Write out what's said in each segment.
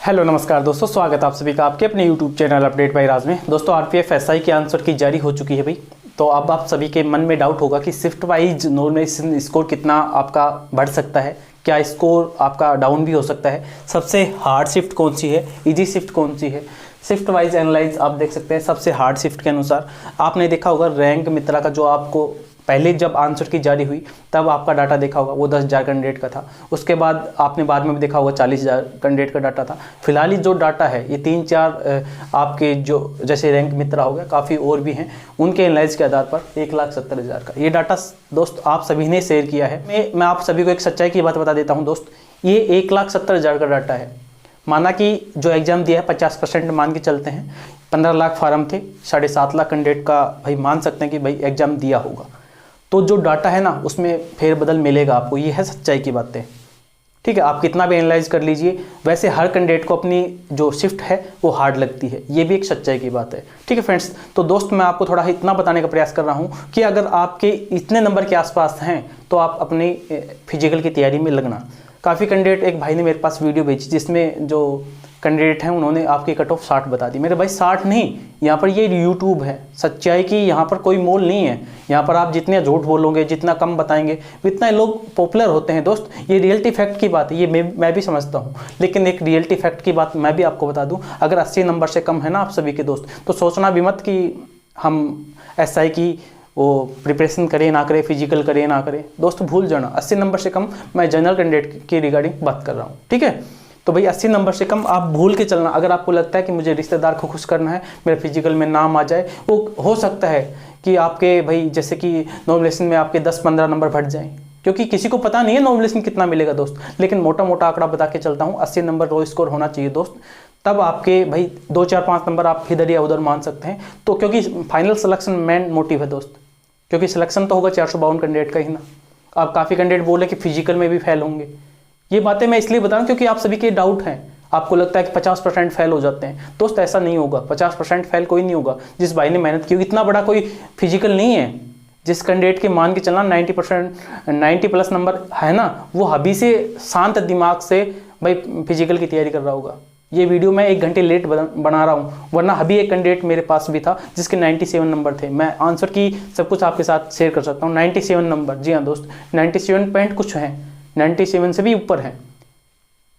Hello नमस्कार दोस्तों, स्वागत है आप सभी का आपके अपने यूट्यूब चैनल अपडेट बाय राज में। दोस्तों आरपीएफ एसआई के आंसर की जारी हो चुकी है भाई। तो अब आप सभी के मन में डाउट होगा कि शिफ्ट वाइज नॉर्मलाइजेशन स्कोर कितना आपका बढ़ सकता है, क्या स्कोर आपका डाउन भी हो सकता है, सबसे हार्ड शिफ्ट कौन सी है, इजी शिफ्ट कौन सी है। शिफ्ट वाइज एनालाइज आप देख सकते हैं। सबसे हार्ड शिफ्ट के अनुसार आपने देखा होगा रैंक मित्रा का जो आपको पहले जब आंसर की जारी हुई तब आपका डाटा देखा होगा वो 10,000 कैंडिडेट का था। उसके बाद आपने बाद में भी देखा होगा 40,000 कैंडिडेट का डाटा था। फिलहाल जो डाटा है ये 3-4 आपके जो जैसे रैंक मित्रा हो गया, काफ़ी और भी हैं, उनके एनालाइज के आधार पर 1,70,000 का ये डाटा दोस्त आप सभी ने शेयर किया है। मैं आप सभी को एक सच्चाई की बात बता देता हूँ दोस्त, ये 1,70,000 का डाटा है। माना कि जो एग्ज़ाम दिया है 50% मान के चलते हैं, 15 लाख फार्म थे, 7.5 लाख कैंडिडेट का भाई मान सकते हैं कि भाई एग्ज़ाम दिया होगा। तो जो डाटा है ना उसमें फेरबदल मिलेगा आपको, ये है सच्चाई की बातें। ठीक है, आप कितना भी एनालाइज कर लीजिए, वैसे हर कैंडिडेट को अपनी जो शिफ्ट है वो हार्ड लगती है, ये भी एक सच्चाई की बात है। ठीक है फ्रेंड्स, तो दोस्त मैं आपको थोड़ा इतना बताने का प्रयास कर रहा हूँ कि अगर आपके इतने नंबर के आसपास हैं तो आप अपनी फिजिकल की तैयारी में लगना। काफ़ी कैंडिडेट, एक भाई ने मेरे पास वीडियो भेजी जिसमें जो कैंडिडेट हैं उन्होंने आपकी कट ऑफ 60 बता दी। मेरे भाई 60 नहीं, यहाँ पर ये यूट्यूब है, सच्चाई की यहाँ पर कोई मोल नहीं है। यहाँ पर आप जितने झूठ बोलोगे, जितना कम बताएंगे, उतना लोग पॉपुलर होते हैं दोस्त। ये रियलिटी फैक्ट की बात है, ये मैं भी समझता हूँ, लेकिन एक रियलिटी फैक्ट की बात मैं भी आपको बता दूँ। अगर 80 नंबर से कम है ना आप सभी के दोस्त, तो सोचना भी मत कि हम एसआई की वो प्रिपरेशन करें ना करें, फिजिकल करें ना करें। दोस्त भूल जाना, 80 नंबर से कम मैं जनरल कैंडिडेट की रिगार्डिंग बात कर रहा हूँ। ठीक है, तो भाई 80 नंबर से कम आप भूल के चलना। अगर आपको लगता है कि मुझे रिश्तेदार को खुश करना है, मेरे फिजिकल में नाम आ जाए, वो हो सकता है कि आपके भाई जैसे कि नॉमिनेशन में आपके 10-15 नंबर बढ़ जाएं, क्योंकि किसी को पता नहीं है नॉमिनेशन कितना मिलेगा दोस्त। लेकिन मोटा मोटा आंकड़ा बता के चलता हूँ, 80 नंबर रो स्कोर होना चाहिए दोस्त। तब आपके भाई 2-4-5 नंबर आप इधर या उधर मान सकते हैं। तो क्योंकि फाइनल सिलेक्शन मेन मोटिव है दोस्त, क्योंकि सिलेक्शन तो होगा 452 कैंडिडेट का ही ना। आप काफ़ी कैंडिडेट बोले कि फिजिकल में भी फेल होंगे, ये बातें मैं इसलिए बता रहा हूँ क्योंकि आप सभी के डाउट हैं। आपको लगता है कि 50% फेल हो जाते हैं, दोस्त ऐसा नहीं होगा। 50% फेल कोई नहीं होगा। जिस भाई ने मेहनत की, इतना बड़ा कोई फिजिकल नहीं है। जिस कैंडिडेट के मान के चलना 90+ नंबर है ना, वो अभी से शांत दिमाग से भाई फिजिकल की तैयारी कर रहा होगा। ये वीडियो मैं 1 घंटे लेट बना रहा हूँ, वरना अभी एक कैंडिडेट मेरे पास भी था जिसके 97 नंबर थे। मैं आंसर की सब कुछ आपके साथ शेयर कर सकता हूँ। 97 नंबर, जी हाँ दोस्त, 97 पॉइंट कुछ हैं, 97 से भी ऊपर है।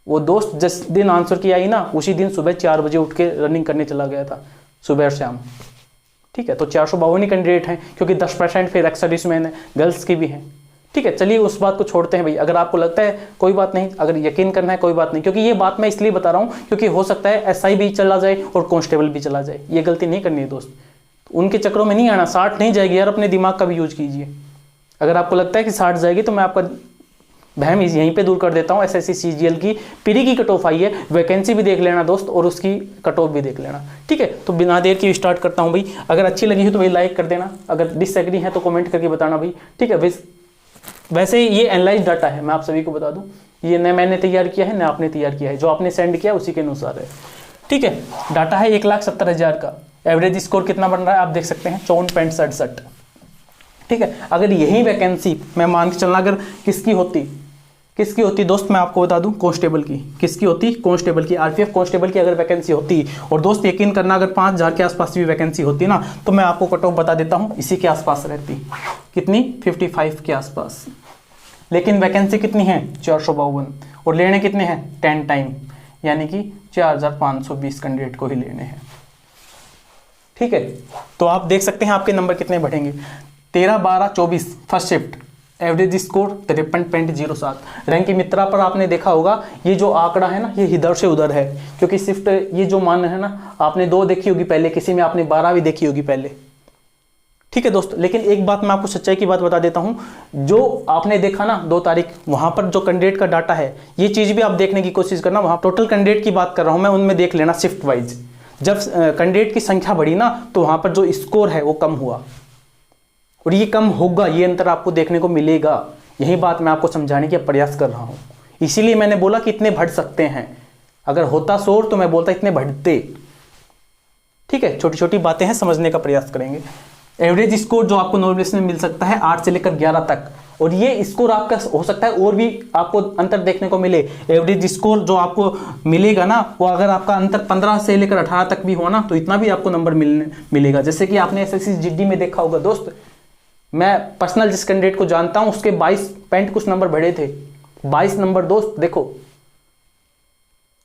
वो दोस्त जिस दिन आंसर की आई ना, उसी दिन सुबह 4 बजे उठ के रनिंग करने चला गया था, सुबह और शाम। ठीक है, तो 452 ही कैंडिडेट हैं, क्योंकि 10% फिर एक्स सर्विसमैन है, गर्ल्स की भी हैं। ठीक है, चलिए उस बात को छोड़ते हैं भाई। अगर आपको लगता है कोई बात नहीं, अगर यकीन करना है कोई बात नहीं, क्योंकि ये बात मैं इसलिए बता रहा हूँ क्योंकि हो सकता है एसआई भी चला जाए और कांस्टेबल भी चला जाए। ये गलती नहीं करनी है दोस्त, उनके चक्रों में नहीं आना। 60 नहीं जाएगी यार, अपने दिमाग का भी यूज कीजिए। अगर आपको लगता है कि 60 जाएगी तो मैं आपका वहम यहीं पे दूर कर देता हूँ। एसएससी सीजीएल की प्री की कट ऑफ आई है, वैकेंसी भी देख लेना दोस्त और उसकी कट ऑफ भी देख लेना। ठीक है, तो बिना देर की स्टार्ट करता हूँ भाई। अगर अच्छी लगी है तो भाई लाइक कर देना, अगर डिसएग्री है तो कमेंट करके बताना भाई। ठीक है, वैसे ये एनालाइज डाटा है, मैं आप सभी को बता दूँ, ये न मैंने तैयार किया है न आपने तैयार किया है, जो आपने सेंड किया उसी के अनुसार है। ठीक है, डाटा है 1,70,000 का। एवरेज स्कोर कितना बन रहा है आप देख सकते हैं, 54.67। ठीक है, अगर यही वैकेंसी मैं मान के चलना, अगर किसकी होती दोस्त, मैं आपको बता दूं, कांस्टेबल की। किसकी होती? कांस्टेबल की, आरपीएफ कांस्टेबल की अगर वैकेंसी होती। और दोस्त यकीन करना, अगर 5,000 के आसपास भी वैकेंसी होती ना, तो मैं आपको कट ऑफ बता देता हूं, इसी के आसपास रहती। कितनी? 55 के आसपास। लेकिन वैकेंसी कितनी है? 452, और लेने कितने हैं? 10 टाइम, यानी कि 4,520 कैंडिडेट को ही लेने हैं। ठीक है, तो आप देख सकते हैं आपके नंबर कितने बढ़ेंगे। 13, 12, 24 first shift, average score 53.07। Rank Mitra पर आपने देखा होगा, ये जो आंकड़ा है ना, ये इधर से उधर है, क्योंकि शिफ्ट ये जो मान है ना, आपने 2 देखी होगी पहले, किसी में आपने 12 भी देखी होगी पहले। ठीक है दोस्त, लेकिन एक बात मैं आपको सच्चाई की बात बता देता हूं, जो आपने देखा ना 2 तारीख, वहां पर जो कैंडिडेट का डाटा है, ये चीज भी आप देखने की कोशिश करना। वहां टोटल कैंडिडेट की बात कर रहा हूं मैं, उनमें देख लेना शिफ्ट वाइज। जब कैंडिडेट की संख्या बढ़ी ना, तो वहां पर जो स्कोर है वो कम हुआ, और ये कम होगा, ये अंतर आपको देखने को मिलेगा। यही बात मैं आपको समझाने का प्रयास कर रहा हूं, इसीलिए मैंने बोला कि इतने बढ़ सकते हैं। अगर होता शोर तो मैं बोलता इतने बढ़ते। ठीक है, छोटी छोटी बातें हैं, समझने का प्रयास करेंगे। एवरेज स्कोर जो आपको नॉमिनेशन में मिल सकता है 8 से लेकर 11 तक, और ये स्कोर आपका हो सकता है और भी आपको अंतर देखने को मिले। एवरेज स्कोर जो आपको मिलेगा ना, वो अगर आपका अंतर 15 से लेकर 18 तक भी हो ना, तो इतना भी आपको नंबर मिलेगा। जैसे कि आपने एसएससी जीडी में देखा होगा दोस्त, मैं पर्सनल जिस कैंडिडेट को जानता हूं उसके 22 कुछ नंबर बढ़े थे, 22 नंबर दोस्त देखो।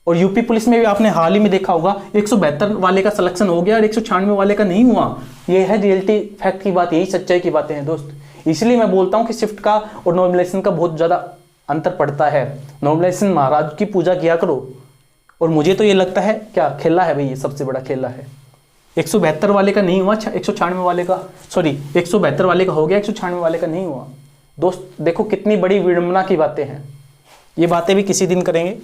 और यूपी पुलिस में भी आपने हाल ही में देखा होगा 172 वाले का सिलेक्शन हो गया और 196 वाले का नहीं हुआ। ये है रियलिटी फैक्ट की बात, यही सच्चाई की बातें हैं दोस्त। इसलिए मैं बोलता हूं कि शिफ्ट का और नॉर्मलाइजेशन का बहुत ज्यादा अंतर पड़ता है। नॉर्मलाइजेशन महाराज की पूजा किया करो, और मुझे तो ये लगता है क्या खेला है भाई, ये सबसे बड़ा खेला है। 172 वाले का नहीं हुआ, 196 वाले का, सॉरी 172 वाले का हो गया, 196 वाले का नहीं हुआ। दोस्त देखो कितनी बड़ी विडंबना की बातें हैं। ये बातें भी किसी दिन करेंगे।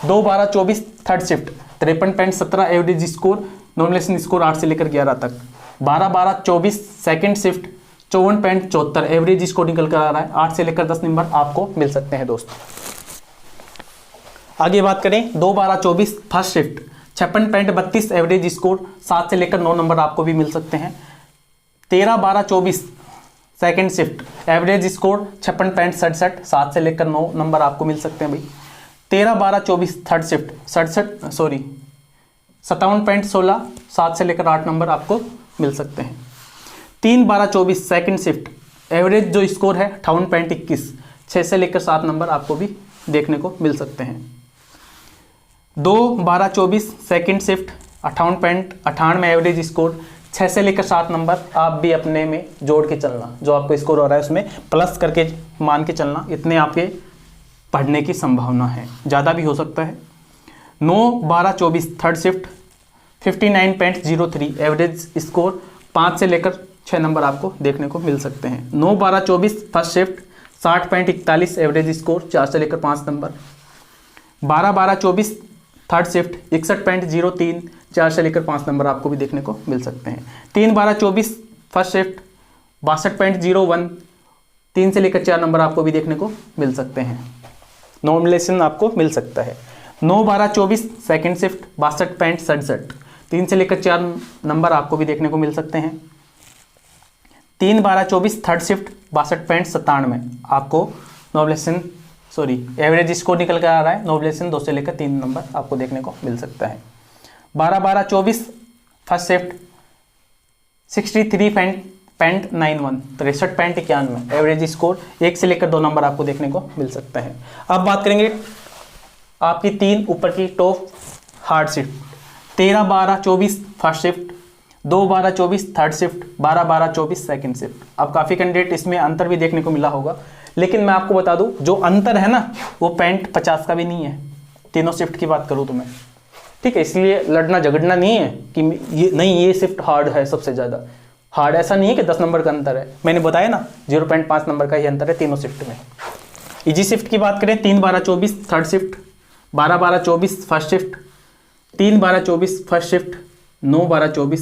2-12-24 third shift 53.17 average score, normalisation score 8 से लेकर 11 तक। 12-12-24 सेकेंड शिफ्ट 54.74 एवरेज स्कोर निकल कर आ रहा है, 8 से लेकर 10 नंबर आपको मिल सकते हैं दोस्त। आगे बात करें 2-12-24 फर्स्ट शिफ्ट 56.32 एवरेज स्कोर, 7 से लेकर 9 नंबर आपको भी मिल सकते हैं। 13-12-24 सेकेंड शिफ्ट एवरेज स्कोर 56.67, 7 से लेकर 9 नंबर आपको मिल सकते हैं भाई। 13-12-24 थर्ड शिफ्ट 57.16, 7 से लेकर 8 नंबर आपको मिल सकते हैं। 3-12-24 सेकेंड शिफ्ट एवरेज जो स्कोर है 58.21, 6 से लेकर 7 नंबर आपको भी देखने को मिल सकते हैं। 2-12-24 सेकेंड शिफ्ट 58.98 एवरेज स्कोर, 6 से लेकर 7 नंबर आप भी अपने में जोड़ के चलना, जो आपको स्कोर हो रहा है उसमें प्लस करके मान के चलना, इतने आपके पढ़ने की संभावना है, ज़्यादा भी हो सकता है। 9-12-24 थर्ड शिफ्ट 59.03 एवरेज स्कोर, 5 से लेकर 6 नंबर आपको देखने को मिल सकते हैं। 9-12-24 फर्स्ट शिफ्ट 60.41 एवरेज स्कोर, 4 से लेकर 5 नंबर। 12-12-24 थर्ड शिफ्ट 61.03, 4 से लेकर 5 नंबर आपको भी देखने को मिल सकते हैं। 3-12-24 फर्स्ट शिफ्ट 62.01, 3 से लेकर 4 नंबर आपको भी देखने को मिल सकते हैं। नॉर्मलाइजेशन आपको मिल सकता है। 9-12-24 सेकेंड शिफ्ट 62.67, 3 से लेकर 4 नंबर आपको भी देखने को मिल सकते हैं। 3-12-24 थर्ड शिफ्ट 62.97 आपको नॉर्मलाइजेशन एवरेज स्कोर निकल कर आ रहा है। नॉर्मलाइजेशन 2 से लेकर 3 नंबर आपको देखने को मिल सकता है। 12-12-24 फर्स्ट शिफ्ट 63.91, 63.91 एवरेज स्कोर, 1 से लेकर 2 नंबर आपको देखने को मिल सकता है। अब बात करेंगे आपकी 3 ऊपर की top hard shift. 13-12-24 first shift, 2-12-24 third shift, 12-12-24 second shift. अब काफ़ी कैंडिडेट इसमें अंतर भी देखने को मिला होगा, लेकिन मैं आपको बता दूं जो अंतर है ना, वो 50 का भी नहीं है। तीनों शिफ्ट की बात करूं तो मैं, ठीक है, इसलिए लड़ना झगड़ना नहीं है कि ये नहीं ये शिफ्ट हार्ड है सबसे ज़्यादा। हार्ड ऐसा नहीं है कि 10 नंबर का अंतर है, मैंने बताया ना 0.5 नंबर का ही अंतर है तीनों शिफ्ट में। इजी शिफ्ट की बात करें 3-12-24 third shift, 12-12-24 first shift, 3-12-24 first shift, 9-12-24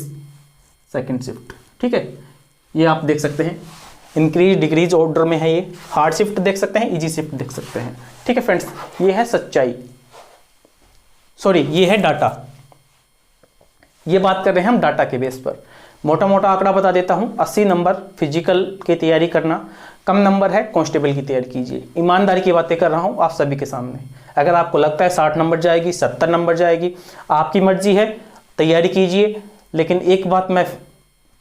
second shift. ठीक है, ये आप देख सकते हैं इंक्रीज डिक्रीज ऑर्डर में है। ये हार्ड शिफ्ट देख सकते हैं, इजी शिफ्ट देख सकते हैं। ठीक है फ्रेंड्स, ये है सच्चाई, ये है डाटा। ये बात कर रहे हैं हम डाटा के बेस पर। मोटा मोटा आंकड़ा बता देता हूं, 80 नंबर फिजिकल की तैयारी करना, कम नंबर है कांस्टेबल की तैयारी कीजिए। ईमानदारी की बातें कर रहा हूं आप सभी के सामने। अगर आपको लगता है 60 नंबर जाएगी, 70 नंबर जाएगी, आपकी मर्जी है, तैयारी कीजिए। लेकिन एक बात मैं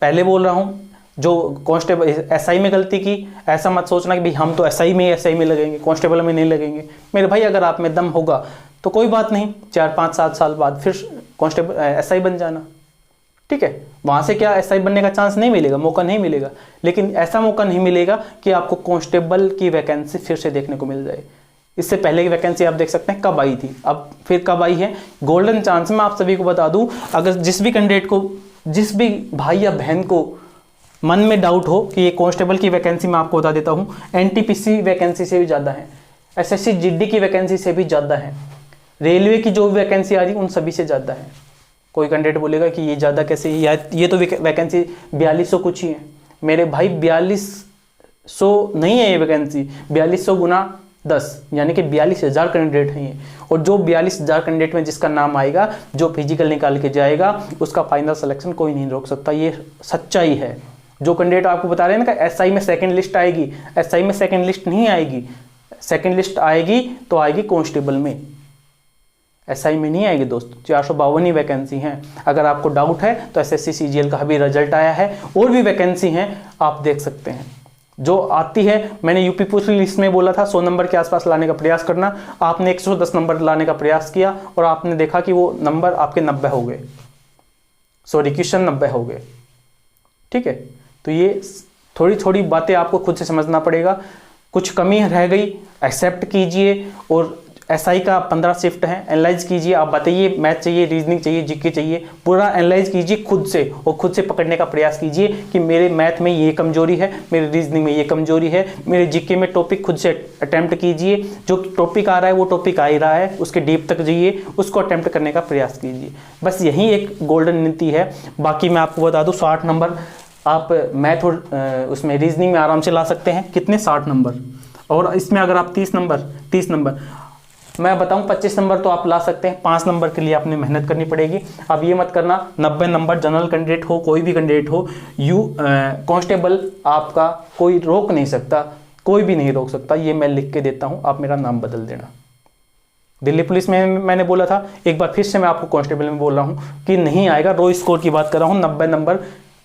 पहले बोल रहा हूं, जो कांस्टेबल एसआई में गलती की, ऐसा मत सोचना कि भाई हम तो एसआई में लगेंगे, कांस्टेबल में नहीं लगेंगे। मेरे भाई अगर आप में दम होगा तो कोई बात नहीं, 4-5-7 साल बाद फिर कांस्टेबल एसआई बन जाना। ठीक है, वहाँ से क्या एसआई बनने का चांस नहीं मिलेगा, मौका नहीं मिलेगा, लेकिन ऐसा मौका नहीं मिलेगा कि आपको कांस्टेबल की वैकेंसी फिर से देखने को मिल जाए। इससे पहले की वैकेंसी आप देख सकते हैं कब आई थी, अब फिर कब आई है। गोल्डन चांस में आप सभी को बता दूं, अगर जिस भी कैंडिडेट को, जिस भी भाई या बहन को मन में डाउट हो कि ये कांस्टेबल की वैकेंसी, मैं आपको बता देता हूँ एनटीपीसी वैकेंसी से भी ज़्यादा है, एसएससी जीडी की वैकेंसी से भी ज़्यादा है, रेलवे की जो वैकेंसी आ रही उन सभी से ज़्यादा है। कोई कैंडिडेट बोलेगा कि ये ज़्यादा कैसे, या ये तो वैकेंसी 4200 कुछ ही है। मेरे भाई 4200 नहीं है ये वैकेंसी, 4200 गुना 10 यानी कि 42,000 कैंडिडेट हैं ये। और जो 42,000 कैंडिडेट में जिसका नाम आएगा, जो फिजिकल निकाल के जाएगा, उसका फाइनल सिलेक्शन कोई नहीं रोक सकता। ये सच्चाई है, जो कैंडिडेट आपको बता रहे हैं ना कि एसआई में सेकंड लिस्ट आएगी, एसआई में सेकंड लिस्ट नहीं आएगी, सेकंड लिस्ट आएगी तो आएगी कांस्टेबल में, एसआई में नहीं आएगी दोस्त। 452 ही वैकेंसी हैं। अगर आपको डाउट है तो एसएससी सीजीएल का भी रिजल्ट आया है, और भी वैकेंसी हैं, आप देख सकते हैं। जो आती है, मैंने यूपी पुलिस लिस्ट में बोला था 100 नंबर के आसपास लाने का प्रयास करना, आपने 110 नंबर लाने का प्रयास किया और आपने देखा कि वो नंबर आपके 90 हो गए, सॉरी क्वेश्चन 90 हो गए। ठीक है, तो ये थोड़ी थोड़ी बातें आपको खुद से समझना पड़ेगा। कुछ कमी रह गई एक्सेप्ट कीजिए, और एसआई का 15 शिफ्ट है, एनालाइज कीजिए। आप बताइए मैथ चाहिए, रीजनिंग चाहिए, जीके चाहिए, पूरा एनालाइज कीजिए खुद से, और खुद से पकड़ने का प्रयास कीजिए कि मेरे मैथ में ये कमजोरी है, मेरे रीजनिंग में ये कमजोरी है, मेरे जीके में टॉपिक खुद से अटैम्प्ट कीजिए। जो टॉपिक आ रहा है वो टॉपिक आ ही रहा है, उसके डीप तक जाइए, उसको अटैम्प्ट करने का प्रयास कीजिए। बस यही एक गोल्डन नीति है। बाकी मैं आपको बता दूँ 60 नंबर आप मैथ और उसमें रीजनिंग में आराम से ला सकते हैं। कितने? 60 नंबर। और इसमें अगर आप 30 नंबर मैं बताऊं 25 नंबर तो आप ला सकते हैं। 5 नंबर के लिए आपने मेहनत करनी पड़ेगी। अब ये मत करना 90 नंबर जनरल कैंडिडेट हो, कोई भी कैंडिडेट हो, कांस्टेबल आपका कोई रोक नहीं सकता, कोई भी नहीं रोक सकता। ये मैं लिख के देता हूं, आप मेरा नाम बदल देना। दिल्ली पुलिस में मैंने बोला था, एक बार फिर से मैं आपको कांस्टेबल में बोल रहा हूँ कि नहीं आएगा। रो स्कोर की बात कर रहा हूँ। 90 नंबर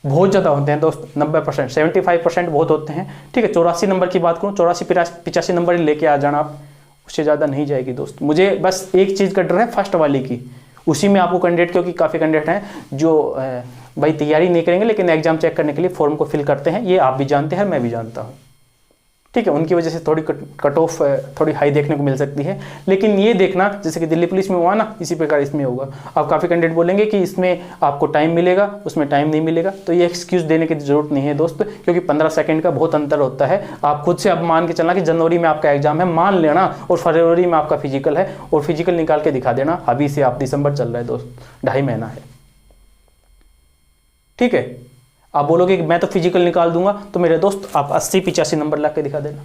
बहुत ज़्यादा होते हैं दोस्त, 90%, 75% बहुत होते हैं। ठीक है, 84 नंबर की बात करूँ, 84-85 नंबर लेके आ जाना आप, उससे ज़्यादा नहीं जाएगी दोस्त। मुझे बस एक चीज़ का डर है फर्स्ट वाली की, उसी में आपको कैंडिडेट, क्योंकि काफ़ी कैंडिडेट हैं जो भाई तैयारी नहीं करेंगे लेकिन एग्जाम चेक करने के लिए फॉर्म को फिल करते हैं। ये आप भी जानते हैं, मैं भी जानता हूँ। ठीक है, उनकी वजह से थोड़ी कट ऑफ थोड़ी हाई देखने को मिल सकती है। लेकिन ये देखना, जैसे कि दिल्ली पुलिस में हुआ ना, इसी प्रकार इसमें होगा। अब काफ़ी कैंडिडेट बोलेंगे कि इसमें आपको टाइम मिलेगा, उसमें टाइम नहीं मिलेगा, तो ये एक्सक्यूज़ देने की जरूरत नहीं है दोस्त, क्योंकि 15 सेकंड का बहुत अंतर होता है। आप खुद से अब मान के चलना कि जनवरी में आपका एग्जाम है, मान लेना, और फरवरी में आपका फिजिकल है, और फिजिकल निकाल के दिखा देना। अभी से आप दिसंबर चल रहा है दोस्त, 2.5 महीना है। ठीक है, आप बोलोगे कि मैं तो फिजिकल निकाल दूंगा, तो मेरे दोस्त आप 80-85 नंबर ला के दिखा देना।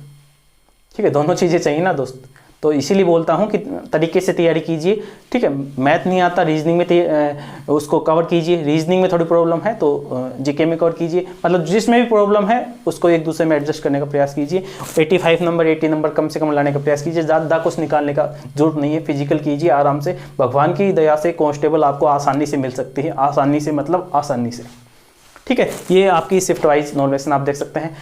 ठीक है, दोनों चीज़ें चाहिए ना दोस्त। तो इसीलिए बोलता हूँ कि तरीके से तैयारी कीजिए। ठीक है, मैथ नहीं आता, रीजनिंग में उसको कवर कीजिए। रीजनिंग में थोड़ी प्रॉब्लम है तो जीके में कवर कीजिए। मतलब जिसमें भी प्रॉब्लम है उसको एक दूसरे में एडजस्ट करने का प्रयास कीजिए। 85 नंबर 80 नंबर कम से कम लाने का प्रयास कीजिए। ज़्यादा कुछ निकालने का जरूरत नहीं है। फिजिकल कीजिए आराम से। भगवान की दया से कांस्टेबल आपको आसानी से मिल सकती है। आसानी से मतलब आसानी से। ठीक है, ये आपकी शिफ्ट वाइज नॉर्मेशन आप देख सकते हैं।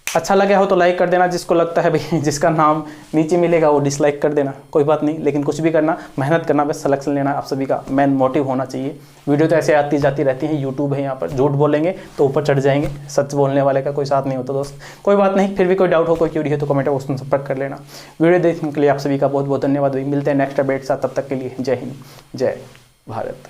अच्छा लगा हो तो लाइक कर देना। जिसको लगता है भाई जिसका नाम नीचे मिलेगा वो डिसलाइक कर देना, कोई बात नहीं। लेकिन कुछ भी करना, मेहनत करना, बस सिलेक्शन लेना आप सभी का मेन मोटिव होना चाहिए। वीडियो तो ऐसे आती जाती रहती हैं, यूट्यूब है यहाँ पर। झूठ बोलेंगे तो ऊपर चढ़ जाएंगे, सच बोलने वाले का कोई साथ नहीं होता दोस्त। कोई बात नहीं, फिर भी कोई डाउट हो, कोई क्यूरी है तो कमेंट बॉक्स में संपर्क कर लेना। वीडियो देखने के लिए आप सभी का बहुत बहुत धन्यवाद। मिलते हैं नेक्स्ट अपडेट साथ, तब तक के लिए जय हिंद, जय भारत।